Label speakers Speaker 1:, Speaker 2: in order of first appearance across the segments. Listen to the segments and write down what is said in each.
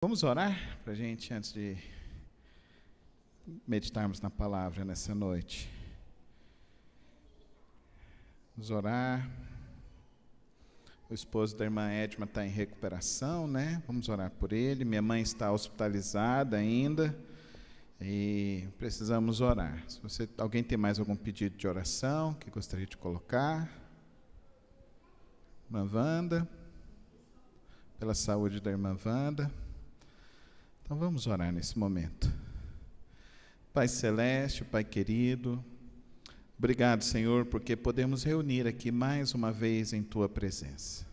Speaker 1: Vamos orar para a gente antes de meditarmos na palavra nessa noite. Vamos orar. O esposo da irmã Edma está em recuperação, né? Vamos orar por ele. Minha mãe está hospitalizada ainda e precisamos orar. Se alguém tem mais algum pedido de oração que gostaria de colocar? Irmã Wanda, pela saúde da irmã Wanda. Então vamos orar nesse momento. Pai celeste, Pai querido, obrigado, Senhor, porque podemos reunir aqui mais uma vez em Tua presença.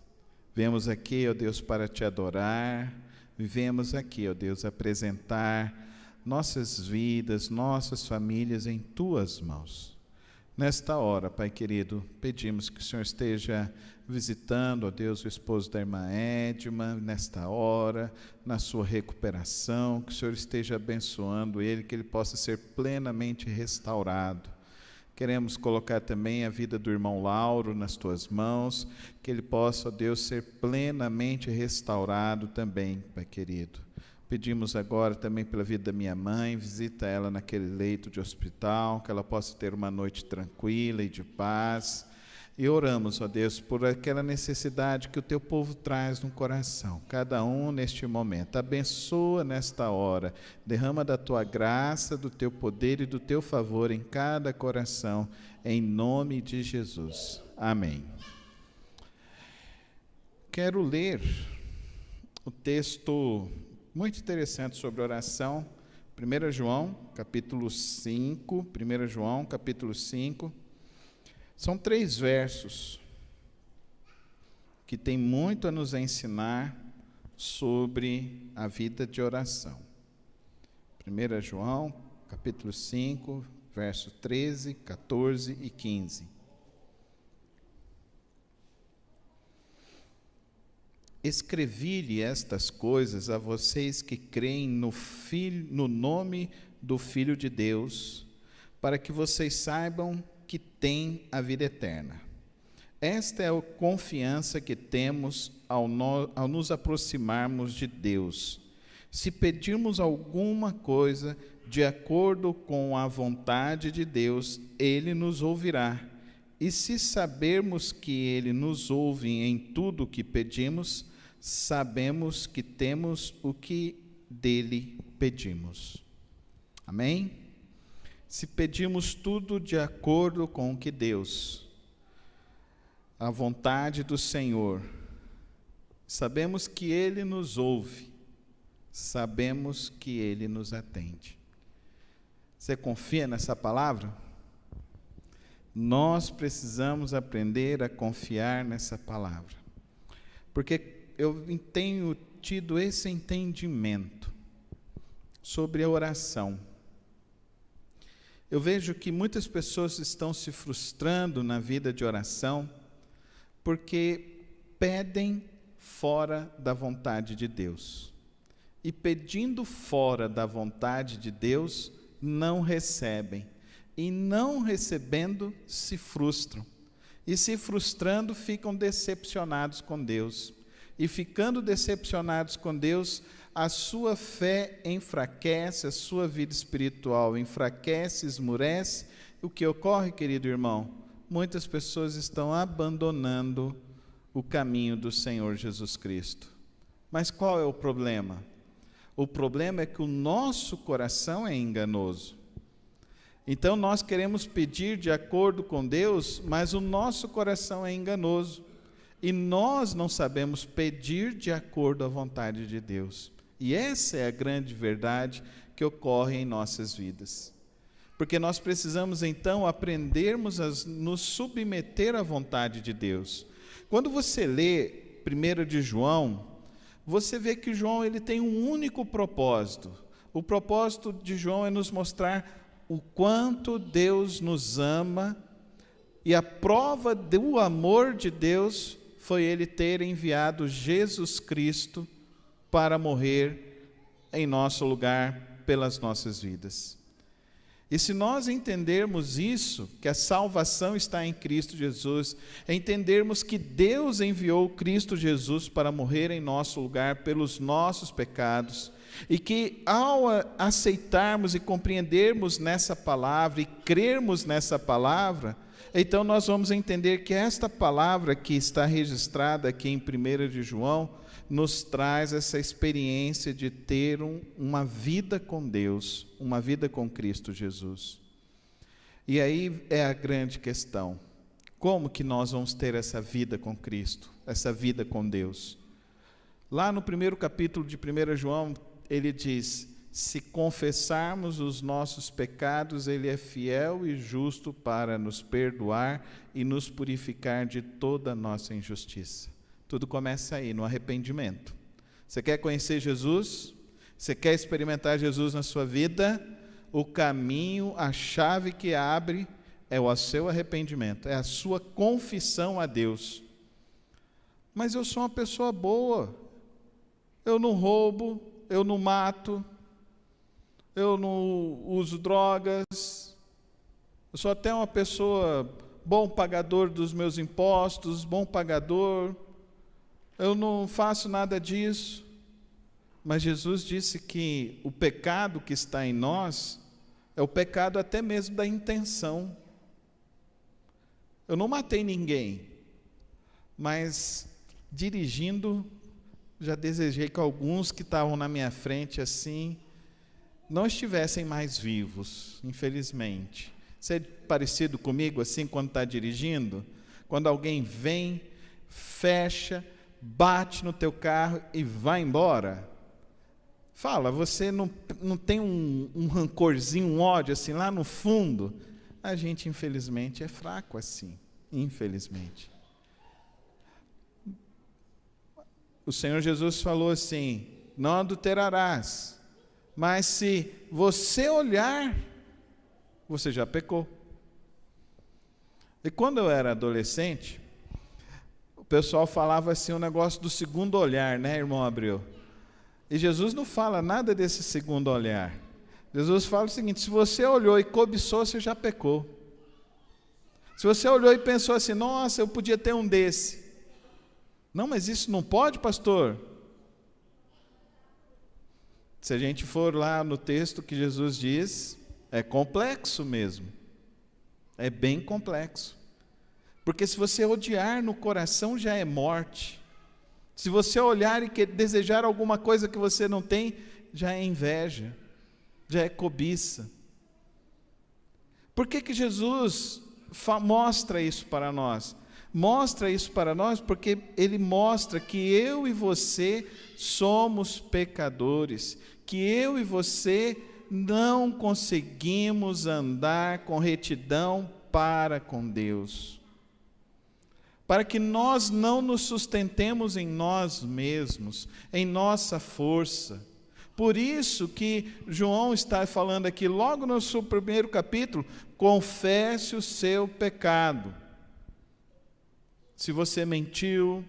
Speaker 1: Viemos aqui, ó Deus, para Te adorar, vivemos aqui, ó Deus, apresentar nossas vidas, nossas famílias em Tuas mãos. Nesta hora, Pai querido, pedimos que o Senhor esteja visitando, ó Deus, o esposo da irmã Edma, nesta hora, na sua recuperação, que o Senhor esteja abençoando ele, que ele possa ser plenamente restaurado. Queremos colocar também a vida do irmão Lauro nas Tuas mãos, que ele possa, ó Deus, ser plenamente restaurado também, Pai querido. Pedimos agora também pela vida da minha mãe, visita ela naquele leito de hospital, que ela possa ter uma noite tranquila e de paz. E oramos, ó Deus, por aquela necessidade que o Teu povo traz no coração, cada um neste momento. Abençoa nesta hora, derrama da Tua graça, do Teu poder e do Teu favor em cada coração, em nome de Jesus. Amém. Quero ler o texto muito interessante sobre oração, 1 João, capítulo 5, 1 João, capítulo 5, são 3 versos que tem muito a nos ensinar sobre a vida de oração. 1 João, capítulo 5, versos 13, 14 e 15. Escrevi-lhe estas coisas a vocês que creem no nome do Filho de Deus, para que vocês saibam que têm a vida eterna. Esta é a confiança que temos ao nos aproximarmos de Deus. Se pedirmos alguma coisa de acordo com a vontade de Deus, Ele nos ouvirá. E se sabermos que Ele nos ouve em tudo o que pedimos, sabemos que temos o que dele pedimos. Amém? Se pedimos tudo de acordo com o que Deus, a vontade do Senhor, sabemos que Ele nos ouve, sabemos que Ele nos atende. Você confia nessa palavra? Nós precisamos aprender a confiar nessa palavra, porque eu tenho tido esse entendimento sobre a oração. Eu vejo que muitas pessoas estão se frustrando na vida de oração porque pedem fora da vontade de Deus. E pedindo fora da vontade de Deus, não recebem. E não recebendo, se frustram. E se frustrando, ficam decepcionados com Deus. E ficando decepcionados com Deus, a sua fé enfraquece, a sua vida espiritual enfraquece, esmurece. O que ocorre, querido irmão? Muitas pessoas estão abandonando o caminho do Senhor Jesus Cristo. Mas qual é o problema? O problema é que o nosso coração é enganoso. Então nós queremos pedir de acordo com Deus, mas o nosso coração é enganoso. E nós não sabemos pedir de acordo à vontade de Deus. E essa é a grande verdade que ocorre em nossas vidas. Porque nós precisamos então aprendermos a nos submeter à vontade de Deus. Quando você lê 1 de João, você vê que João ele tem um único propósito. O propósito de João é nos mostrar o quanto Deus nos ama, e a prova do amor de Deus foi Ele ter enviado Jesus Cristo para morrer em nosso lugar pelas nossas vidas. E se nós entendermos isso, que a salvação está em Cristo Jesus, entendermos que Deus enviou Cristo Jesus para morrer em nosso lugar pelos nossos pecados, e que ao aceitarmos e compreendermos nessa palavra e crermos nessa palavra, então nós vamos entender que esta palavra que está registrada aqui em 1 de João, nos traz essa experiência de ter uma vida com Deus, uma vida com Cristo Jesus. E aí é a grande questão: como que nós vamos ter essa vida com Cristo, essa vida com Deus? Lá no primeiro capítulo de 1 João, ele diz: se confessarmos os nossos pecados, Ele é fiel e justo para nos perdoar e nos purificar de toda a nossa injustiça. Tudo começa aí, no arrependimento. Você quer conhecer Jesus? Você quer experimentar Jesus na sua vida? O caminho, a chave que abre é o seu arrependimento, é a sua confissão a Deus. Mas eu sou uma pessoa boa, eu não roubo, eu não mato, eu não uso drogas, eu sou até uma pessoa bom pagador dos meus impostos, bom pagador, eu não faço nada disso. Mas Jesus disse que o pecado que está em nós é o pecado até mesmo da intenção. Eu não matei ninguém, mas dirigindo, já desejei que alguns que estavam na minha frente assim, não estivessem mais vivos, infelizmente. Você é parecido comigo assim quando está dirigindo? Quando alguém vem, fecha, bate no teu carro e vai embora? Fala, você não tem um rancorzinho, um ódio assim lá no fundo? A gente infelizmente é fraco assim, infelizmente. O Senhor Jesus falou assim: não adulterarás, mas se você olhar, você já pecou. E quando eu era adolescente, o pessoal falava assim, o negócio do segundo olhar, né, irmão Abreu? E Jesus não fala nada desse segundo olhar. Jesus fala o seguinte: se você olhou e cobiçou, você já pecou. Se você olhou e pensou assim, nossa, eu podia ter um desse. Não, mas isso não pode, pastor? Se a gente for lá no texto que Jesus diz, é complexo mesmo. É bem complexo. Porque se você odiar no coração, já é morte. Se você olhar e desejar alguma coisa que você não tem, já é inveja, já é cobiça. Por que Jesus mostra isso para nós? Mostra isso para nós porque Ele mostra que eu e você somos pecadores, que eu e você não conseguimos andar com retidão para com Deus. Para que nós não nos sustentemos em nós mesmos, em nossa força. Por isso que João está falando aqui, logo no seu primeiro capítulo: confesse o seu pecado. Se você mentiu,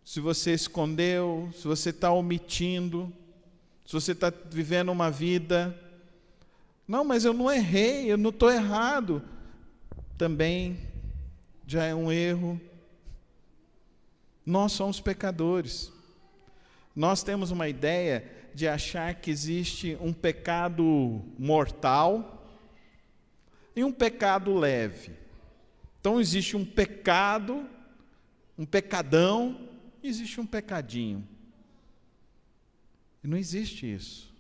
Speaker 1: se você escondeu, se você está omitindo, se você está vivendo uma vida, não, mas eu não errei, eu não estou errado, também já é um erro. Nós somos pecadores. Nós temos uma ideia de achar que existe um pecado mortal e um pecado leve. Então existe um pecado, um pecadão, e existe um pecadinho. E não existe isso.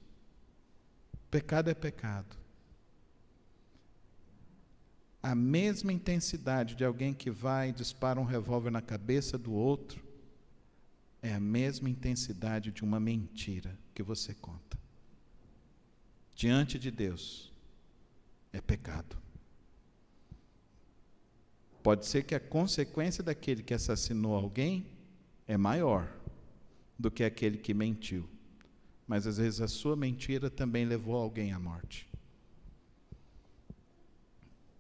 Speaker 1: Pecado é pecado. A mesma intensidade de alguém que vai e dispara um revólver na cabeça do outro é a mesma intensidade de uma mentira que você conta. Diante de Deus, é pecado. Pode ser que a consequência daquele que assassinou alguém é maior do que aquele que mentiu. Mas às vezes a sua mentira também levou alguém à morte.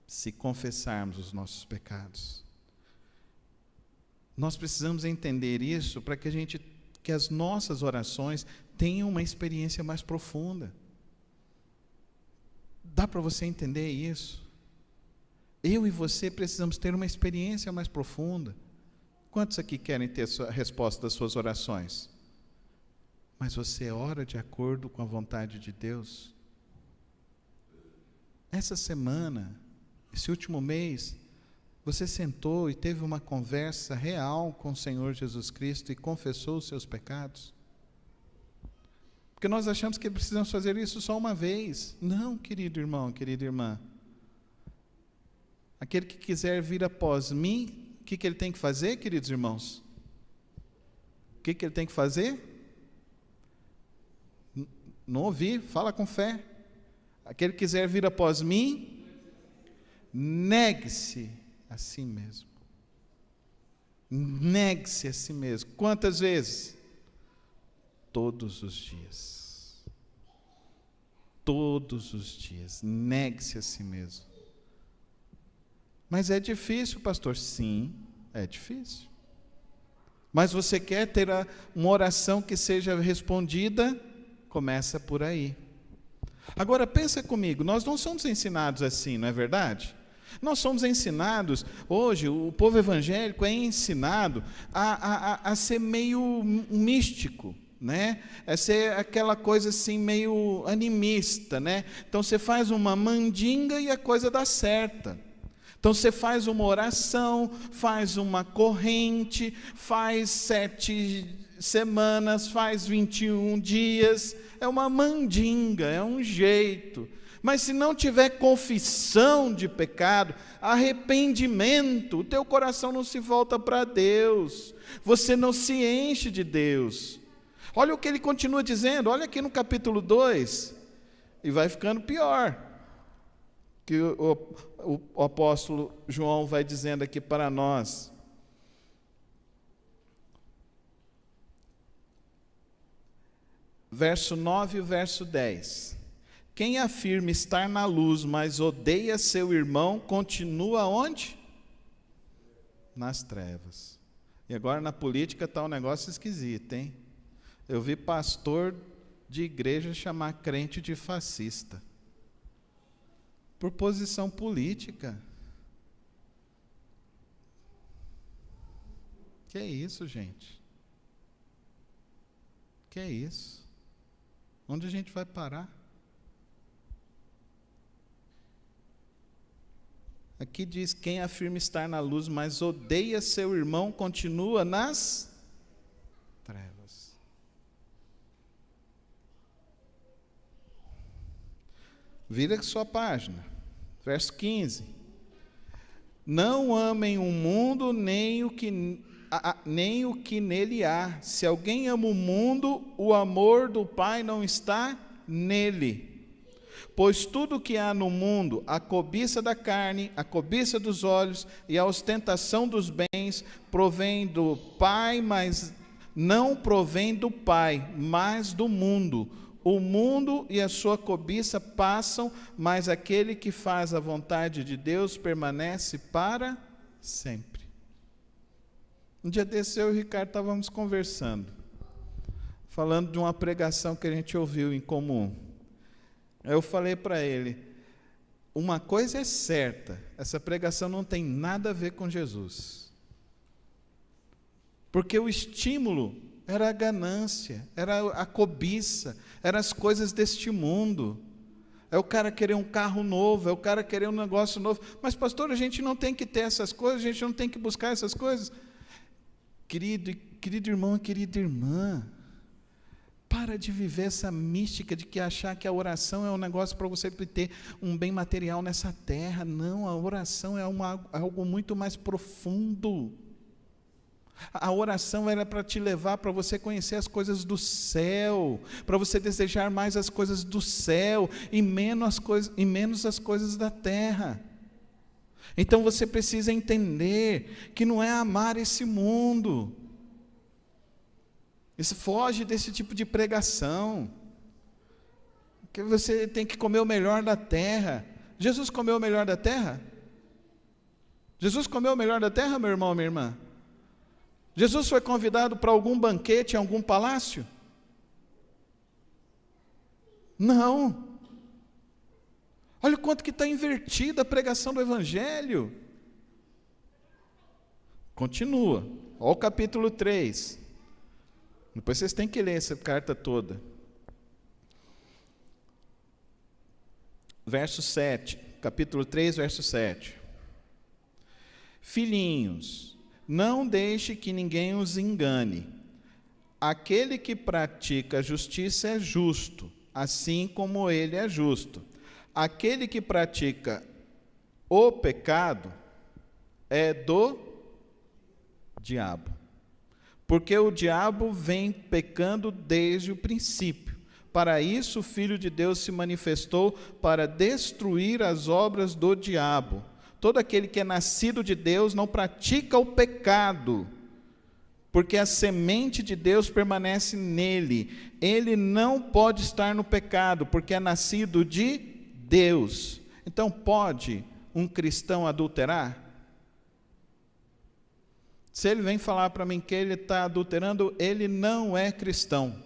Speaker 1: Se confessarmos os nossos pecados, nós precisamos entender isso para que as nossas orações tenham uma experiência mais profunda. Dá para você entender isso? Eu e você precisamos ter uma experiência mais profunda. Quantos aqui querem ter a resposta das suas orações? Mas você ora de acordo com a vontade de Deus? Essa semana, esse último mês, você sentou e teve uma conversa real com o Senhor Jesus Cristo e confessou os seus pecados? Porque nós achamos que precisamos fazer isso só uma vez. Não, querido irmão, querida irmã. Aquele que quiser vir após mim, o que ele tem que fazer, queridos irmãos? O que ele tem que fazer? Não ouvi, fala com fé. Aquele que quiser vir após mim, negue-se a si mesmo. Negue-se a si mesmo. Quantas vezes? Todos os dias. Todos os dias. Negue-se a si mesmo. Mas é difícil, pastor? Sim, é difícil. Mas você quer ter uma oração que seja respondida? Começa por aí. Agora pensa comigo, nós não somos ensinados assim, não é verdade? Nós somos ensinados, hoje o povo evangélico é ensinado a ser meio místico, né? É ser aquela coisa assim meio animista, né? Então você faz uma mandinga e a coisa dá certa. Então você faz uma oração, faz uma corrente, faz 7 semanas, faz 21 dias, é uma mandinga, é um jeito. Mas se não tiver confissão de pecado, arrependimento, o teu coração não se volta para Deus, você não se enche de Deus. Olha o que ele continua dizendo, olha aqui no capítulo 2, e vai ficando pior, que o apóstolo João vai dizendo aqui para nós. Verso 9 e verso 10. Quem afirma estar na luz, mas odeia seu irmão, continua onde? Nas trevas. E agora na política está um negócio esquisito, hein? Eu vi pastor de igreja chamar crente de fascista. Por posição política. Que é isso, gente? Que é isso? Onde a gente vai parar? Aqui diz, quem afirma estar na luz, mas odeia seu irmão, continua nas trevas. Vira sua página, verso 15. Não amem o mundo, nem o que nele há. Se alguém ama o mundo, o amor do Pai não está nele. Pois tudo que há no mundo, a cobiça da carne, a cobiça dos olhos e a ostentação dos bens, provém do Pai, mas não provém do Pai, mas do mundo. O mundo e a sua cobiça passam, mas aquele que faz a vontade de Deus permanece para sempre. Um dia desse eu e o Ricardo estávamos conversando, falando de uma pregação que a gente ouviu em comum. Eu falei para ele, uma coisa é certa, essa pregação não tem nada a ver com Jesus. Porque o estímulo era a ganância, era a cobiça, eram as coisas deste mundo. É o cara querer um carro novo, é o cara querer um negócio novo. Mas pastor, a gente não tem que ter essas coisas, a gente não tem que buscar essas coisas. Querido irmão e querida irmã, para de viver essa mística de que achar que a oração é um negócio para você ter um bem material nessa terra. Não, a oração é algo muito mais profundo. A oração era para te levar, para você conhecer as coisas do céu, para você desejar mais as coisas do céu e menos as coisas da terra. Então você precisa entender que não é amar esse mundo. Isso foge desse tipo de pregação, que você tem que comer o melhor da terra. Jesus comeu o melhor da terra? Jesus comeu o melhor da terra, meu irmão, minha irmã? Jesus foi convidado para algum banquete em algum palácio? Não. Olha o quanto que está invertida a pregação do Evangelho. Continua, olha o capítulo 3. Depois vocês têm que ler essa carta toda. Verso 7, capítulo 3, verso 7. Filhinhos, não deixe que ninguém os engane. Aquele que pratica a justiça é justo, assim como ele é justo. Aquele que pratica o pecado é do diabo. Porque o diabo vem pecando desde o princípio. Para isso o Filho de Deus se manifestou para destruir as obras do diabo. Todo aquele que é nascido de Deus não pratica o pecado, porque a semente de Deus permanece nele. Ele não pode estar no pecado, porque é nascido de Deus. Então, pode um cristão adulterar? Se ele vem falar para mim que ele está adulterando, ele não é cristão.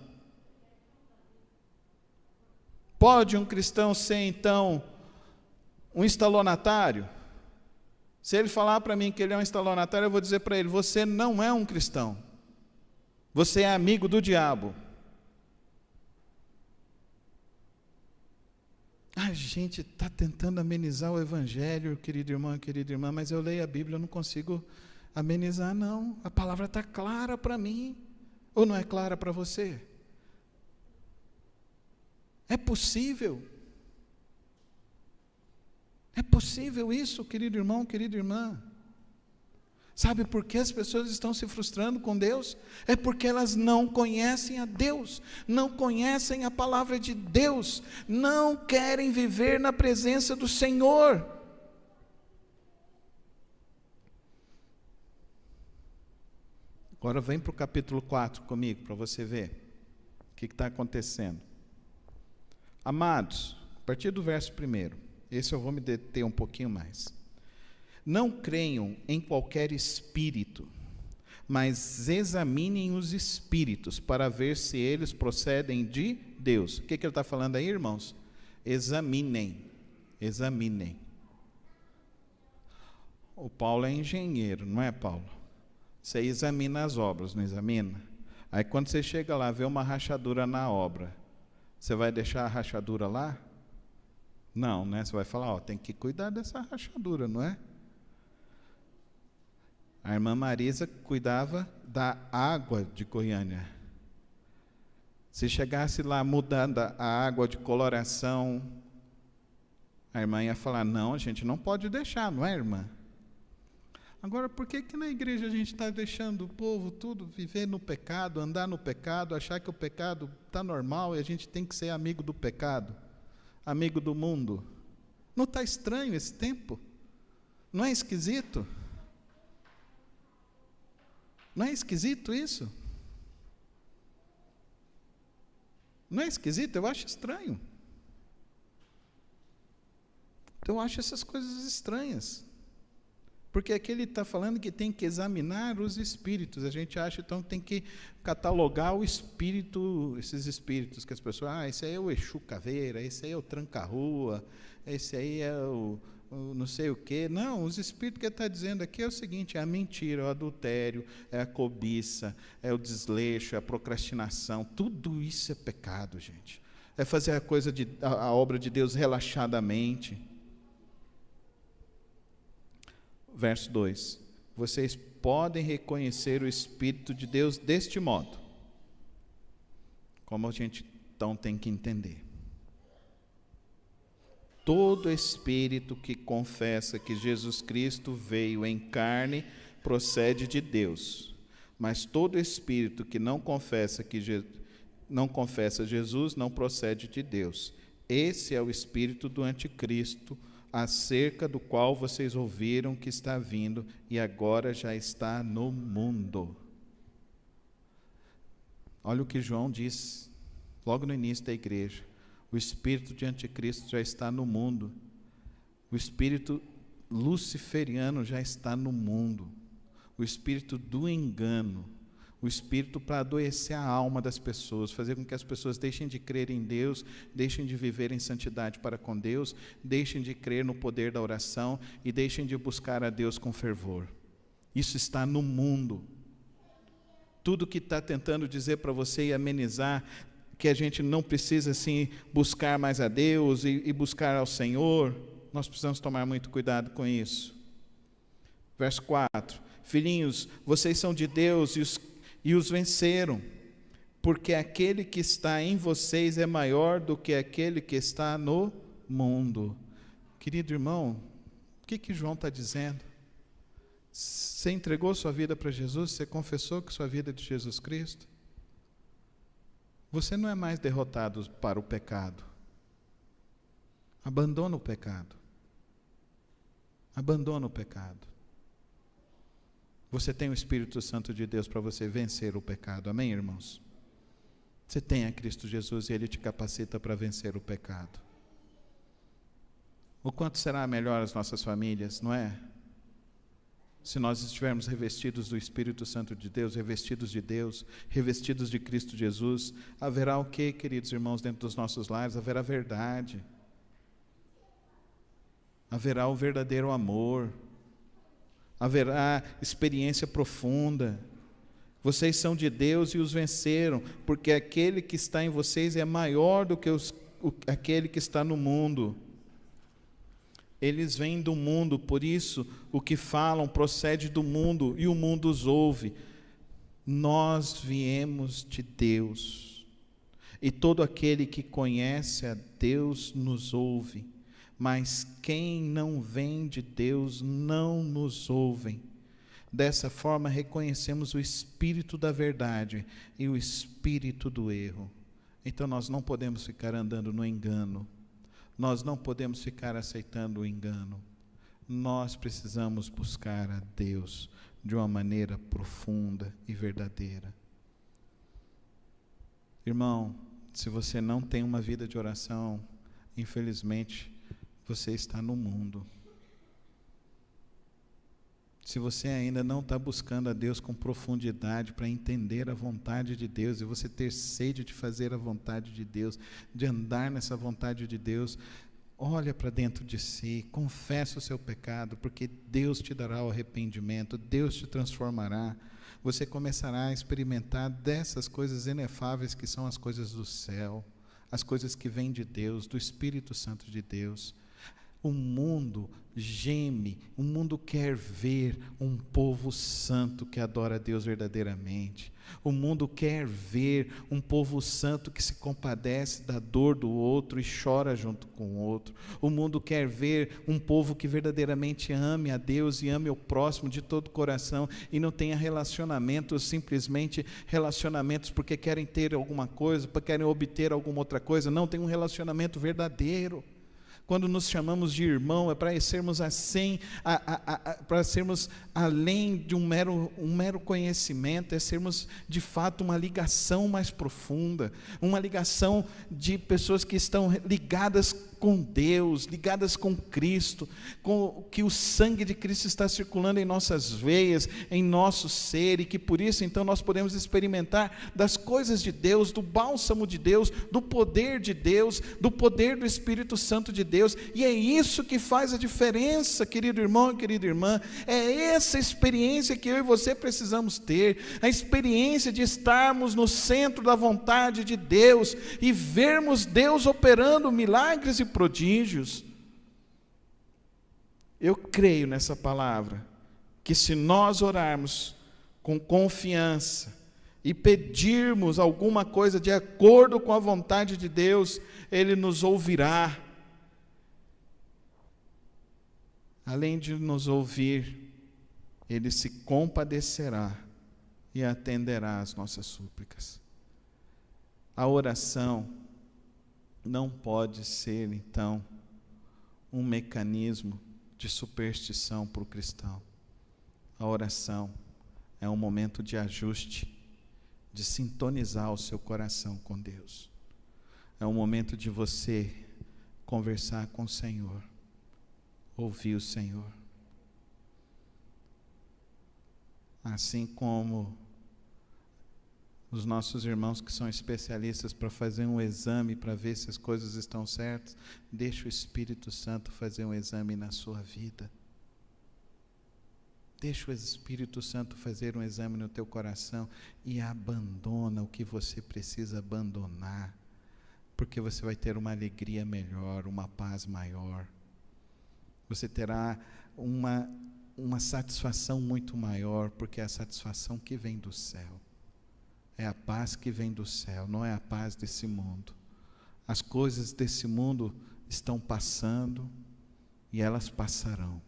Speaker 1: Pode um cristão ser, então, um estelionatário? Se ele falar para mim que ele é um estelionatário, eu vou dizer para ele: você não é um cristão. Você é amigo do diabo. A gente está tentando amenizar o Evangelho, querido irmão, querida irmã, mas eu leio a Bíblia, eu não consigo amenizar, não. A palavra está clara para mim. Ou não é clara para você? É possível. É possível isso, querido irmão, querida irmã. Sabe por que as pessoas estão se frustrando com Deus? É porque elas não conhecem a Deus, não conhecem a palavra de Deus, não querem viver na presença do Senhor. Agora vem para o capítulo 4 comigo, para você ver o que está acontecendo. Amados, a partir do verso 1, esse eu vou me deter um pouquinho mais. Não creiam em qualquer espírito, mas examinem os espíritos para ver se eles procedem de Deus. O que ele está falando aí, irmãos? Examinem, examinem. O Paulo é engenheiro, não é, Paulo? Você examina as obras, não examina? Aí quando você chega lá, vê uma rachadura na obra, você vai deixar a rachadura lá? Não, né? Você vai falar, ó, tem que cuidar dessa rachadura, não é? A irmã Marisa cuidava da água de Goiânia. Se chegasse lá mudando a água de coloração, a irmã ia falar, não, a gente não pode deixar, não é, irmã? Agora, por que na igreja a gente está deixando o povo tudo viver no pecado, andar no pecado, achar que o pecado está normal e a gente tem que ser amigo do pecado, amigo do mundo? Não está estranho esse tempo? Não é esquisito? Não é esquisito isso? Não é esquisito? Eu acho estranho. Então eu acho essas coisas estranhas. Porque aqui ele está falando que tem que examinar os espíritos. A gente acha, então, que tem que catalogar o espírito, esses espíritos que as pessoas... esse aí é o Exu Caveira, esse aí é o Tranca-Rua, esse aí é o não sei o quê. Não, os espíritos que ele está dizendo aqui é o seguinte: é a mentira, é o adultério, é a cobiça, é o desleixo, é a procrastinação. Tudo isso é pecado, gente. É fazer a obra de Deus relaxadamente. Verso 2: vocês podem reconhecer o Espírito de Deus deste modo. Como a gente então tem que entender? Todo espírito que confessa que Jesus Cristo veio em carne procede de Deus. Mas todo espírito que não confessa Jesus não procede de Deus. Esse é o espírito do anticristo, acerca do qual vocês ouviram que está vindo e agora já está no mundo. Olha o que João diz logo no início da igreja: o espírito de anticristo já está no mundo, o espírito luciferiano já está no mundo, o espírito do engano, o o Espírito para adoecer a alma das pessoas, fazer com que as pessoas deixem de crer em Deus, deixem de viver em santidade para com Deus, deixem de crer no poder da oração e deixem de buscar a Deus com fervor. Isso está no mundo. Tudo que está tentando dizer para você e amenizar que a gente não precisa assim buscar mais a Deus e buscar ao Senhor, nós precisamos tomar muito cuidado com isso. Verso 4: filhinhos, vocês são de Deus e os venceram, porque aquele que está em vocês é maior do que aquele que está no mundo. Querido irmão, o que João está dizendo? Você entregou sua vida para Jesus? Você confessou que sua vida é de Jesus Cristo? Você não é mais derrotado para o pecado. Abandona o pecado. Abandona o pecado. Você tem o Espírito Santo de Deus para você vencer o pecado. Amém, irmãos? Você tem a Cristo Jesus e Ele te capacita para vencer o pecado. O quanto será melhor as nossas famílias, não é? Se nós estivermos revestidos do Espírito Santo de Deus, revestidos de Deus, revestidos de Cristo Jesus, haverá o que, queridos irmãos, dentro dos nossos lares? Haverá verdade. Haverá o verdadeiro amor. Haverá experiência profunda. Vocês são de Deus e os venceram, porque aquele que está em vocês é maior do que aquele que está no mundo. Eles vêm do mundo, por isso o que falam procede do mundo e o mundo os ouve. Nós viemos de Deus, e todo aquele que conhece a Deus nos ouve, mas quem não vem de Deus não nos ouve. Dessa forma reconhecemos o espírito da verdade e o espírito do erro. Então nós não podemos ficar andando no engano. Nós não podemos ficar aceitando o engano. Nós precisamos buscar a Deus de uma maneira profunda e verdadeira. Irmão, se você não tem uma vida de oração, infelizmente, você está no mundo. Se você ainda não está buscando a Deus com profundidade para entender a vontade de Deus e você ter sede de fazer a vontade de Deus, de andar nessa vontade de Deus, olha para dentro de si, confessa o seu pecado, porque Deus te dará o arrependimento, Deus te transformará. Você começará a experimentar dessas coisas inefáveis que são as coisas do céu, as coisas que vêm de Deus, do Espírito Santo de Deus. O mundo geme, o mundo quer ver um povo santo que adora a Deus verdadeiramente. O mundo quer ver um povo santo que se compadece da dor do outro e chora junto com o outro. O mundo quer ver um povo que verdadeiramente ame a Deus e ame o próximo de todo o coração e não tenha relacionamentos, simplesmente relacionamentos porque querem ter alguma coisa, porque querem obter alguma outra coisa. Não, tem um relacionamento verdadeiro. Quando nos chamamos de irmão, é para sermos assim, para sermos além de um mero conhecimento, é sermos de fato uma ligação mais profunda, uma ligação de pessoas que estão ligadas com Deus, ligadas com Cristo, com que o sangue de Cristo está circulando em nossas veias, em nosso ser, e que por isso então nós podemos experimentar das coisas de Deus, do bálsamo de Deus, do poder de Deus, do poder do Espírito Santo de Deus, e é isso que faz a diferença, querido irmão e querida irmã. É essa experiência que eu e você precisamos ter, a experiência de estarmos no centro da vontade de Deus e vermos Deus operando milagres e prodígios. Eu creio nessa palavra, que se nós orarmos com confiança e pedirmos alguma coisa de acordo com a vontade de Deus, Ele nos ouvirá. Além de nos ouvir, Ele se compadecerá e atenderá às nossas súplicas. A oração não pode ser, então, um mecanismo de superstição para o cristão. A oração é um momento de ajuste, de sintonizar o seu coração com Deus. É um momento de você conversar com o Senhor, ouvir o Senhor. Assim como os nossos irmãos que são especialistas para fazer um exame, para ver se as coisas estão certas. Deixa o Espírito Santo fazer um exame na sua vida. Deixa o Espírito Santo fazer um exame no teu coração e abandona o que você precisa abandonar, porque você vai ter uma alegria melhor, uma paz maior. Você terá uma satisfação muito maior, porque é a satisfação que vem do céu. É a paz que vem do céu, não é a paz desse mundo. As coisas desse mundo estão passando e elas passarão.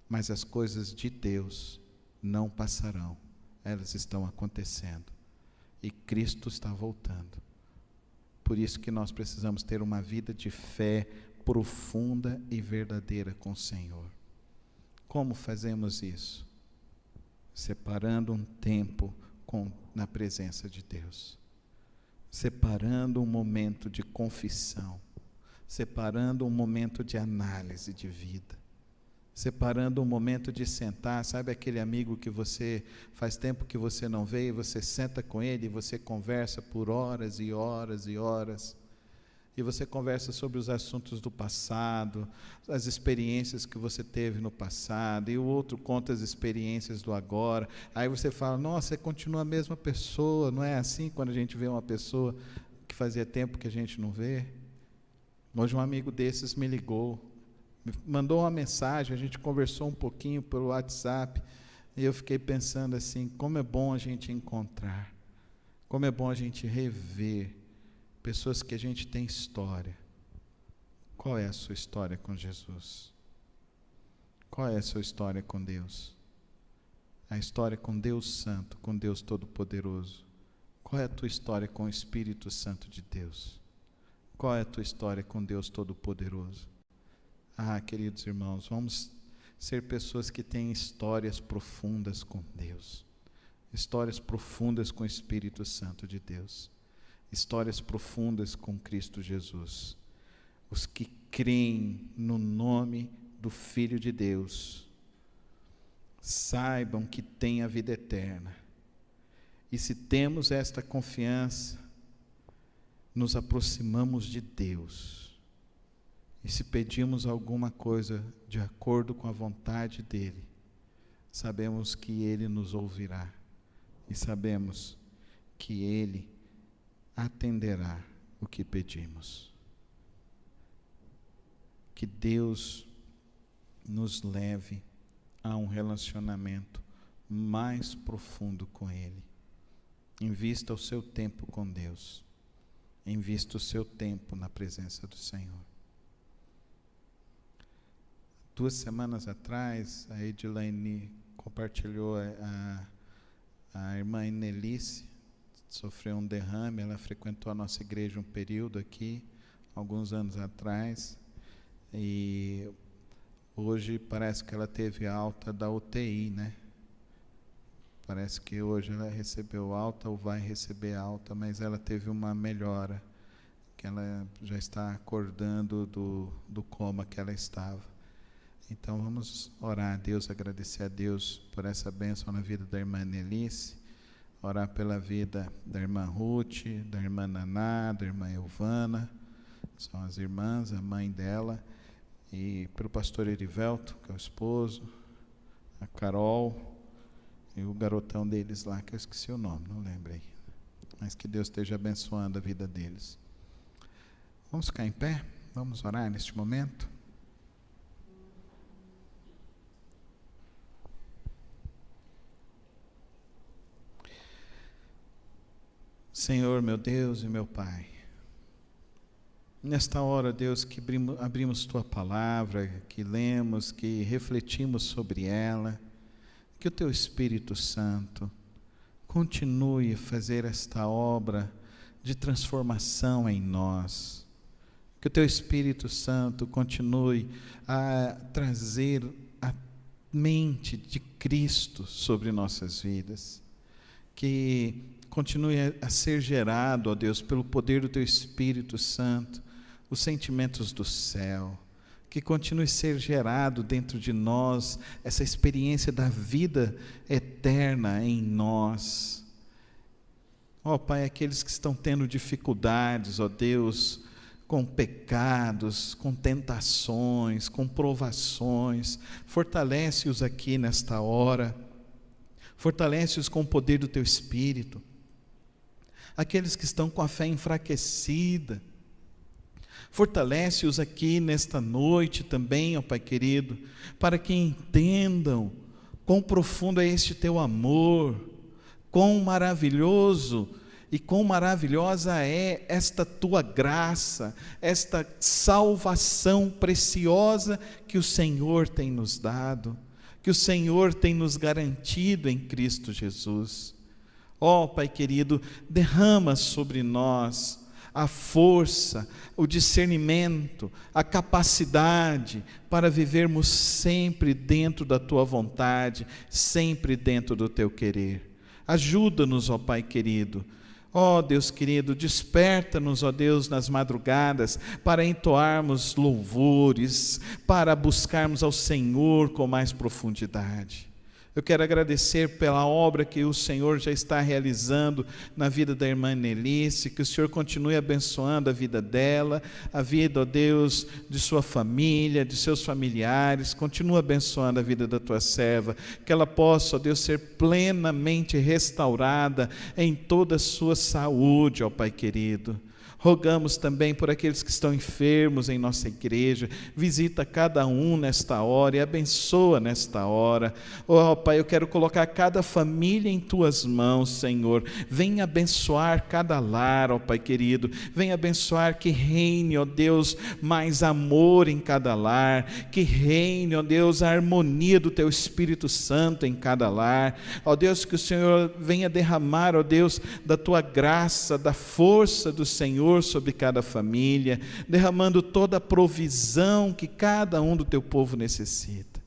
Speaker 1: Mas as coisas de Deus não passarão. Elas estão acontecendo. E Cristo está voltando. Por isso que nós precisamos ter uma vida de fé profunda e verdadeira com o Senhor. Como fazemos isso? Separando um tempo na presença de Deus, separando um momento de confissão, separando um momento de análise de vida, separando um momento de sentar. Sabe aquele amigo que você faz tempo que você não vê, e você senta com ele e você conversa por horas e horas e horas, e você conversa sobre os assuntos do passado, as experiências que você teve no passado, e o outro conta as experiências do agora. Aí você fala: nossa, você continua a mesma pessoa. Não é assim quando a gente vê uma pessoa que fazia tempo que a gente não vê? Hoje um amigo desses me ligou, me mandou uma mensagem, a gente conversou um pouquinho pelo WhatsApp, e eu fiquei pensando assim: como é bom a gente encontrar, como é bom a gente rever pessoas que a gente tem história. Qual é a sua história com Jesus? Qual é a sua história com Deus? A história com Deus Santo, com Deus Todo-Poderoso. Qual é a tua história com o Espírito Santo de Deus? Qual é a tua história com Deus Todo-Poderoso? Ah, queridos irmãos, vamos ser pessoas que têm histórias profundas com Deus. Histórias profundas com o Espírito Santo de Deus. Histórias profundas com Cristo Jesus. Os que creem no nome do Filho de Deus, saibam que têm a vida eterna. E se temos esta confiança, nos aproximamos de Deus. E se pedimos alguma coisa de acordo com a vontade dEle, sabemos que Ele nos ouvirá. E sabemos que Ele atenderá o que pedimos. Que Deus nos leve a um relacionamento mais profundo com Ele. Invista o seu tempo com Deus. Invista o seu tempo na presença do Senhor. 2 semanas atrás, a Edilene compartilhou a irmã Inelice, sofreu um derrame. Ela frequentou a nossa igreja um período aqui, alguns anos atrás, e hoje parece que ela teve alta da UTI, né? Parece que hoje ela recebeu alta ou vai receber alta, mas ela teve uma melhora, que ela já está acordando do coma que ela estava. Então vamos orar a Deus, agradecer a Deus por essa bênção na vida da irmã Nelice, orar pela vida da irmã Ruth, da irmã Naná, da irmã Elvana, são as irmãs, a mãe dela, e pelo pastor Erivelto, que é o esposo, a Carol e o garotão deles lá, que eu esqueci o nome, não lembrei, mas que Deus esteja abençoando a vida deles. Vamos ficar em pé, vamos orar neste momento. Senhor, meu Deus e meu Pai, nesta hora, Deus, que abrimos Tua Palavra, que lemos, que refletimos sobre ela, que o Teu Espírito Santo continue a fazer esta obra de transformação em nós, que o Teu Espírito Santo continue a trazer a mente de Cristo sobre nossas vidas, que continue a ser gerado, ó Deus, pelo poder do Teu Espírito Santo, os sentimentos do céu, que continue a ser gerado dentro de nós, essa experiência da vida eterna em nós, Ó Pai, aqueles que estão tendo dificuldades, ó Deus, com pecados, com tentações, com provações, fortalece-os aqui nesta hora, fortalece-os com o poder do Teu Espírito. Aqueles que estão com a fé enfraquecida, fortalece-os aqui nesta noite também, ó Pai querido, para que entendam quão profundo é este Teu amor, quão maravilhoso e quão maravilhosa é esta Tua graça, esta salvação preciosa que o Senhor tem nos dado, que o Senhor tem nos garantido em Cristo Jesus. Ó Pai querido, derrama sobre nós a força, o discernimento, a capacidade para vivermos sempre dentro da Tua vontade, sempre dentro do Teu querer. Ajuda-nos, ó Pai querido. Ó Deus querido, desperta-nos, ó Deus, nas madrugadas, para entoarmos louvores, para buscarmos ao Senhor com mais profundidade. Eu quero agradecer pela obra que o Senhor já está realizando na vida da irmã Nelice, que o Senhor continue abençoando a vida dela, a vida, ó Deus, de sua família, de seus familiares, continua abençoando a vida da Tua serva, que ela possa, ó Deus, ser plenamente restaurada em toda a sua saúde, ó Pai querido. Rogamos também por aqueles que estão enfermos em nossa igreja, visita cada um nesta hora e abençoa nesta hora. Ó Pai, eu quero colocar cada família em Tuas mãos, Senhor. Venha abençoar cada lar, ó Pai querido. Venha abençoar, que reine, ó Deus, mais amor em cada lar, que reine, ó Deus, a harmonia do Teu Espírito Santo em cada lar. Ó Deus, que o Senhor venha derramar, ó Deus, da Tua graça, da força do Senhor sobre cada família, derramando toda a provisão que cada um do Teu povo necessita.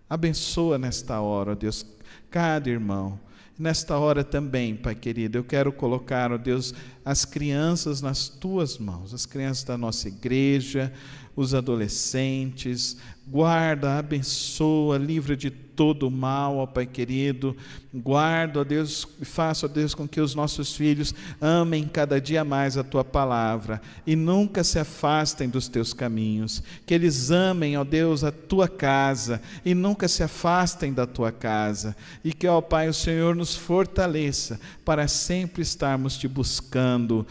Speaker 1: Abençoa nesta hora, ó Deus, cada irmão. Nesta hora também, Pai querido, eu quero colocar, ó Deus, as crianças nas Tuas mãos, as crianças da nossa igreja, os adolescentes. Guarda, abençoa, livra de todo o mal, ó Pai querido. Guarda, ó Deus, e faça, ó Deus, com que os nossos filhos amem cada dia mais a Tua palavra e nunca se afastem dos Teus caminhos. Que eles amem, ó Deus, a Tua casa e nunca se afastem da Tua casa. E que, ó Pai, o Senhor nos fortaleça para sempre estarmos Te buscando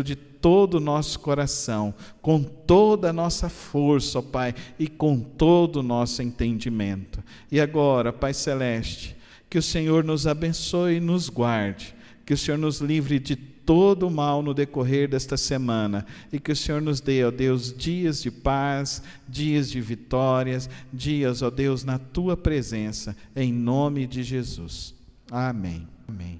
Speaker 1: de todo o nosso coração, com toda a nossa força, ó Pai, e com todo o nosso entendimento. E agora, Pai Celeste, que o Senhor nos abençoe e nos guarde, que o Senhor nos livre de todo o mal no decorrer desta semana, e que o Senhor nos dê, ó Deus, dias de paz, dias de vitórias, dias, ó Deus, na Tua presença, em nome de Jesus. Amém. Amém.